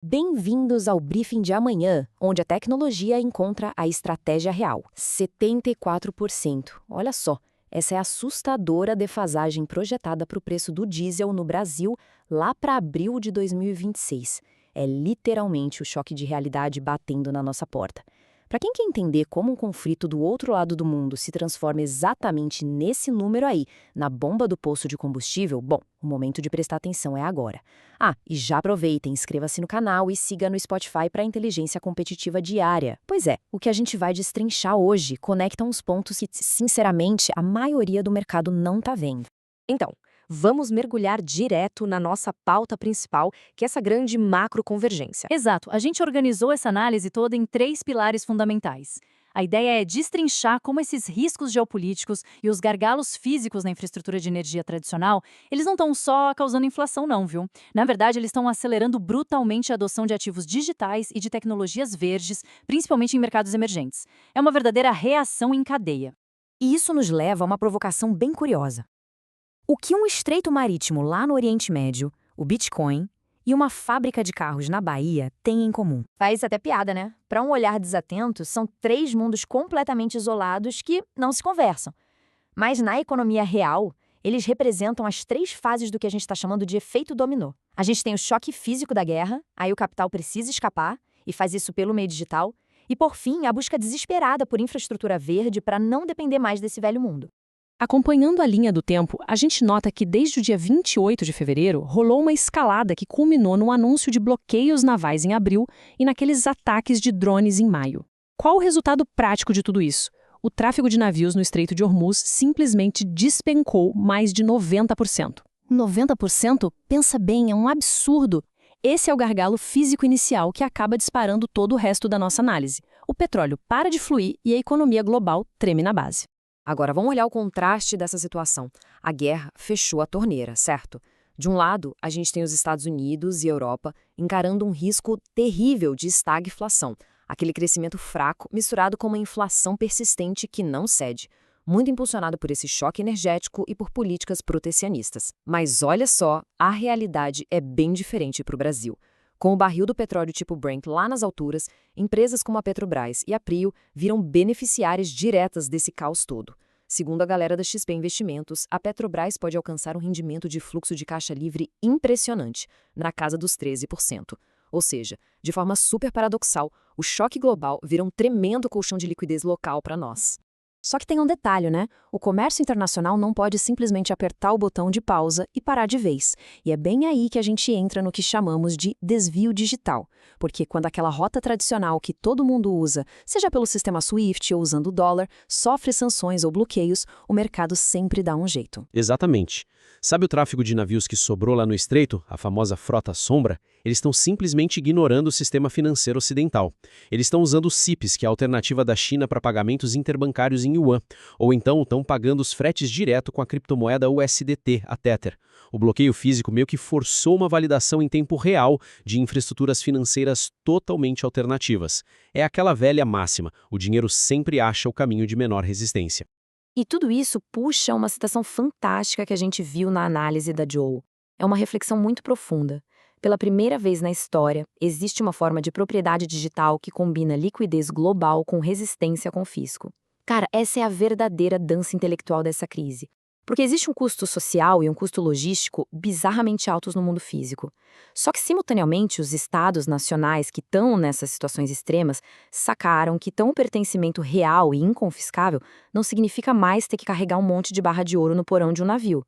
Bem-vindos ao briefing de amanhã, onde a tecnologia encontra a estratégia real. 74%. Olha só, essa é a assustadora defasagem projetada para o preço do diesel no Brasil lá para abril de 2026. É literalmente o choque de realidade batendo na nossa porta. Para quem quer entender como um conflito do outro lado do mundo se transforma exatamente nesse número aí, na bomba do poço de combustível, bom, o momento de prestar atenção é agora. E já aproveitem, inscreva-se no canal e siga no Spotify para inteligência competitiva diária. Pois é, o que a gente vai destrinchar hoje conecta uns pontos que, sinceramente, a maioria do mercado não tá vendo. Então, vamos mergulhar direto na nossa pauta principal, que é essa grande macroconvergência. Exato, a gente organizou essa análise toda em 3 pilares fundamentais. A ideia é destrinchar como esses riscos geopolíticos e os gargalos físicos na infraestrutura de energia tradicional, eles não estão só causando inflação não, viu? Na verdade, eles estão acelerando brutalmente a adoção de ativos digitais e de tecnologias verdes, principalmente em mercados emergentes. É uma verdadeira reação em cadeia. E isso nos leva a uma provocação bem curiosa. O que um estreito marítimo lá no Oriente Médio, o Bitcoin, e uma fábrica de carros na Bahia têm em comum? Faz até piada, né? Para um olhar desatento, são três mundos completamente isolados que não se conversam. Mas na economia real, eles representam as três fases do que a gente está chamando de efeito dominó. A gente tem o choque físico da guerra, aí o capital precisa escapar, e faz isso pelo meio digital, e por fim, a busca desesperada por infraestrutura verde para não depender mais desse velho mundo. Acompanhando a linha do tempo, a gente nota que desde o dia 28 de fevereiro rolou uma escalada que culminou no anúncio de bloqueios navais em abril e naqueles ataques de drones em maio. Qual o resultado prático de tudo isso? O tráfego de navios no Estreito de Hormuz simplesmente despencou mais de 90%. 90%? Pensa bem, é um absurdo. Esse é o gargalo físico inicial que acaba disparando todo o resto da nossa análise. O petróleo para de fluir e a economia global treme na base. Agora, vamos olhar o contraste dessa situação. A guerra fechou a torneira, certo? De um lado, a gente tem os Estados Unidos e Europa encarando um risco terrível de estagflação, aquele crescimento fraco misturado com uma inflação persistente que não cede, muito impulsionado por esse choque energético e por políticas protecionistas. Mas olha só, a realidade é bem diferente para o Brasil. Com o barril do petróleo tipo Brent lá nas alturas, empresas como a Petrobras e a Prio viram beneficiárias diretas desse caos todo. Segundo a galera da XP Investimentos, a Petrobras pode alcançar um rendimento de fluxo de caixa livre impressionante, na casa dos 13%. Ou seja, de forma super paradoxal, o choque global vira um tremendo colchão de liquidez local para nós. Só que tem um detalhe, né? O comércio internacional não pode simplesmente apertar o botão de pausa e parar de vez. E é bem aí que a gente entra no que chamamos de desvio digital. Porque quando aquela rota tradicional que todo mundo usa, seja pelo sistema SWIFT ou usando o dólar, sofre sanções ou bloqueios, o mercado sempre dá um jeito. Exatamente. Sabe o tráfego de navios que sobrou lá no Estreito, a famosa frota sombra? Eles estão simplesmente ignorando o sistema financeiro ocidental. Eles estão usando o CIPS, que é a alternativa da China para pagamentos interbancários em yuan, ou então estão pagando os fretes direto com a criptomoeda USDT, a Tether. O bloqueio físico meio que forçou uma validação em tempo real de infraestruturas financeiras totalmente alternativas. É aquela velha máxima, o dinheiro sempre acha o caminho de menor resistência. E tudo isso puxa uma citação fantástica que a gente viu na análise da Joe. É uma reflexão muito profunda. Pela primeira vez na história, existe uma forma de propriedade digital que combina liquidez global com resistência com fisco. Cara, essa é a verdadeira dança intelectual dessa crise. Porque existe um custo social e um custo logístico bizarramente altos no mundo físico. Só que, simultaneamente, os estados nacionais que estão nessas situações extremas sacaram que tão o pertencimento real e inconfiscável não significa mais ter que carregar um monte de barra de ouro no porão de um navio.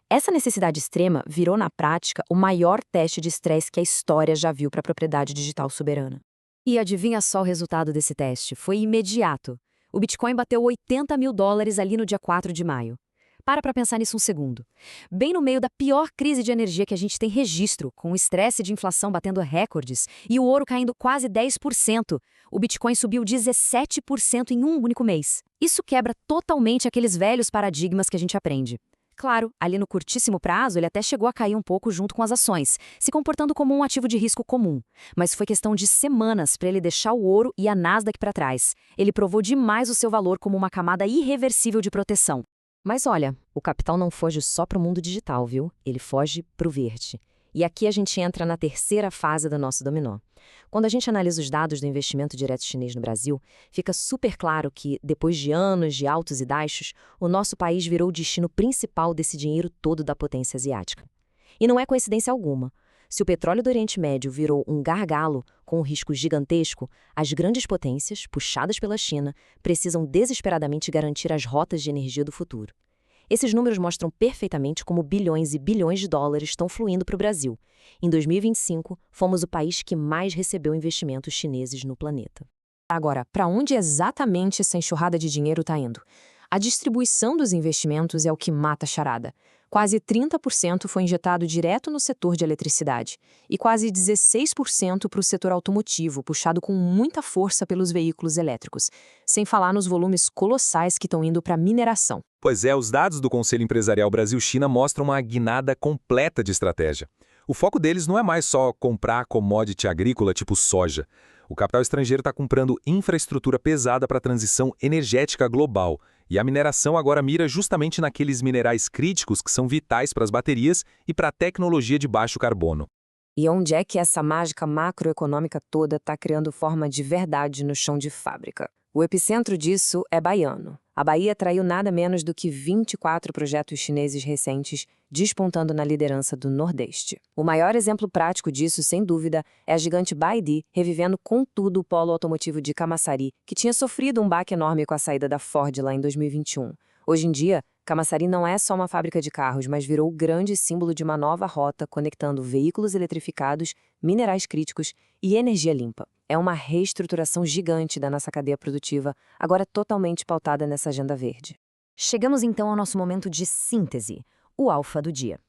Essa necessidade extrema virou, na prática, o maior teste de estresse que a história já viu para a propriedade digital soberana. E adivinha só o resultado desse teste? Foi imediato. O Bitcoin bateu $80 mil ali no dia 4 de maio. Para pensar nisso um segundo. Bem no meio da pior crise de energia que a gente tem registro, com o estresse de inflação batendo recordes e o ouro caindo quase 10%, o Bitcoin subiu 17% em um único mês. Isso quebra totalmente aqueles velhos paradigmas que a gente aprende. Claro, ali no curtíssimo prazo, ele até chegou a cair um pouco junto com as ações, se comportando como um ativo de risco comum. Mas foi questão de semanas para ele deixar o ouro e a Nasdaq para trás. Ele provou demais o seu valor como uma camada irreversível de proteção. Mas olha, o capital não foge só para o mundo digital, viu? Ele foge para o verde. E aqui a gente entra na terceira fase do nosso dominó. Quando a gente analisa os dados do investimento direto chinês no Brasil, fica super claro que, depois de anos de altos e baixos, o nosso país virou o destino principal desse dinheiro todo da potência asiática. E não é coincidência alguma. Se o petróleo do Oriente Médio virou um gargalo com um risco gigantesco, as grandes potências, puxadas pela China, precisam desesperadamente garantir as rotas de energia do futuro. Esses números mostram perfeitamente como bilhões e bilhões de dólares estão fluindo para o Brasil. Em 2025, fomos o país que mais recebeu investimentos chineses no planeta. Agora, para onde exatamente essa enxurrada de dinheiro está indo? A distribuição dos investimentos é o que mata a charada. Quase 30% foi injetado direto no setor de eletricidade e quase 16% para o setor automotivo, puxado com muita força pelos veículos elétricos, sem falar nos volumes colossais que estão indo para a mineração. Pois é, os dados do Conselho Empresarial Brasil-China mostram uma guinada completa de estratégia. O foco deles não é mais só comprar commodity agrícola tipo soja. O capital estrangeiro está comprando infraestrutura pesada para a transição energética global. E a mineração agora mira justamente naqueles minerais críticos que são vitais para as baterias e para a tecnologia de baixo carbono. E onde é que essa mágica macroeconômica toda está criando forma de verdade no chão de fábrica? O epicentro disso é baiano. A Bahia atraiu nada menos do que 24 projetos chineses recentes, despontando na liderança do Nordeste. O maior exemplo prático disso, sem dúvida, é a gigante BYD, revivendo com tudo o polo automotivo de Camaçari, que tinha sofrido um baque enorme com a saída da Ford lá em 2021. Hoje em dia, Camaçari não é só uma fábrica de carros, mas virou o grande símbolo de uma nova rota conectando veículos eletrificados, minerais críticos e energia limpa. É uma reestruturação gigante da nossa cadeia produtiva, agora totalmente pautada nessa agenda verde. Chegamos então ao nosso momento de síntese, o alfa do dia.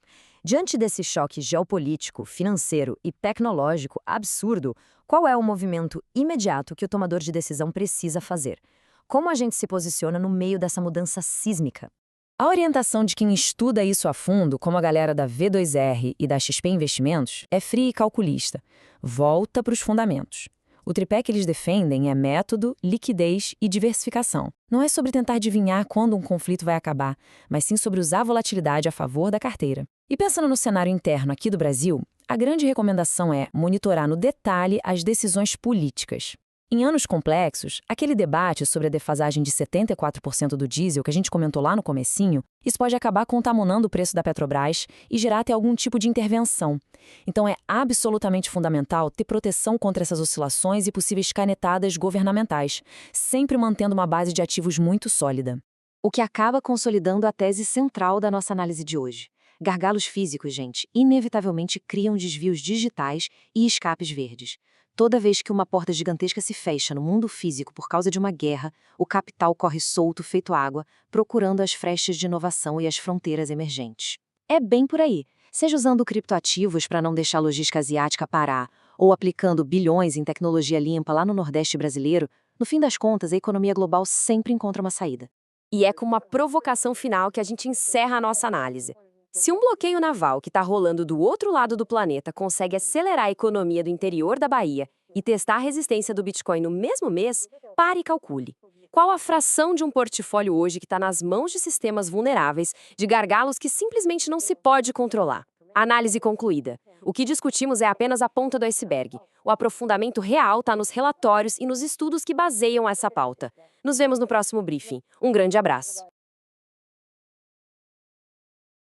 Diante desse choque geopolítico, financeiro e tecnológico absurdo, qual é o movimento imediato que o tomador de decisão precisa fazer? Como a gente se posiciona no meio dessa mudança sísmica? A orientação de quem estuda isso a fundo, como a galera da V2R e da XP Investimentos, é fria e calculista. Volta para os fundamentos. O tripé que eles defendem é método, liquidez e diversificação. Não é sobre tentar adivinhar quando um conflito vai acabar, mas sim sobre usar a volatilidade a favor da carteira. E pensando no cenário interno aqui do Brasil, a grande recomendação é monitorar no detalhe as decisões políticas. Em anos complexos, aquele debate sobre a defasagem de 74% do diesel que a gente comentou lá no comecinho, isso pode acabar contaminando o preço da Petrobras e gerar até algum tipo de intervenção. Então é absolutamente fundamental ter proteção contra essas oscilações e possíveis canetadas governamentais, sempre mantendo uma base de ativos muito sólida. O que acaba consolidando a tese central da nossa análise de hoje. Gargalos físicos, gente, inevitavelmente criam desvios digitais e escapes verdes. Toda vez que uma porta gigantesca se fecha no mundo físico por causa de uma guerra, o capital corre solto feito água, procurando as frechas de inovação e as fronteiras emergentes. É bem por aí. Seja usando criptoativos para não deixar a logística asiática parar, ou aplicando bilhões em tecnologia limpa lá no Nordeste brasileiro, no fim das contas, a economia global sempre encontra uma saída. E é com uma provocação final que a gente encerra a nossa análise. Se um bloqueio naval que está rolando do outro lado do planeta consegue acelerar a economia do interior da Bahia e testar a resistência do Bitcoin no mesmo mês, pare e calcule. Qual a fração de um portfólio hoje que está nas mãos de sistemas vulneráveis, de gargalos que simplesmente não se pode controlar? Análise concluída. O que discutimos é apenas a ponta do iceberg. O aprofundamento real está nos relatórios e nos estudos que baseiam essa pauta. Nos vemos no próximo briefing. Um grande abraço.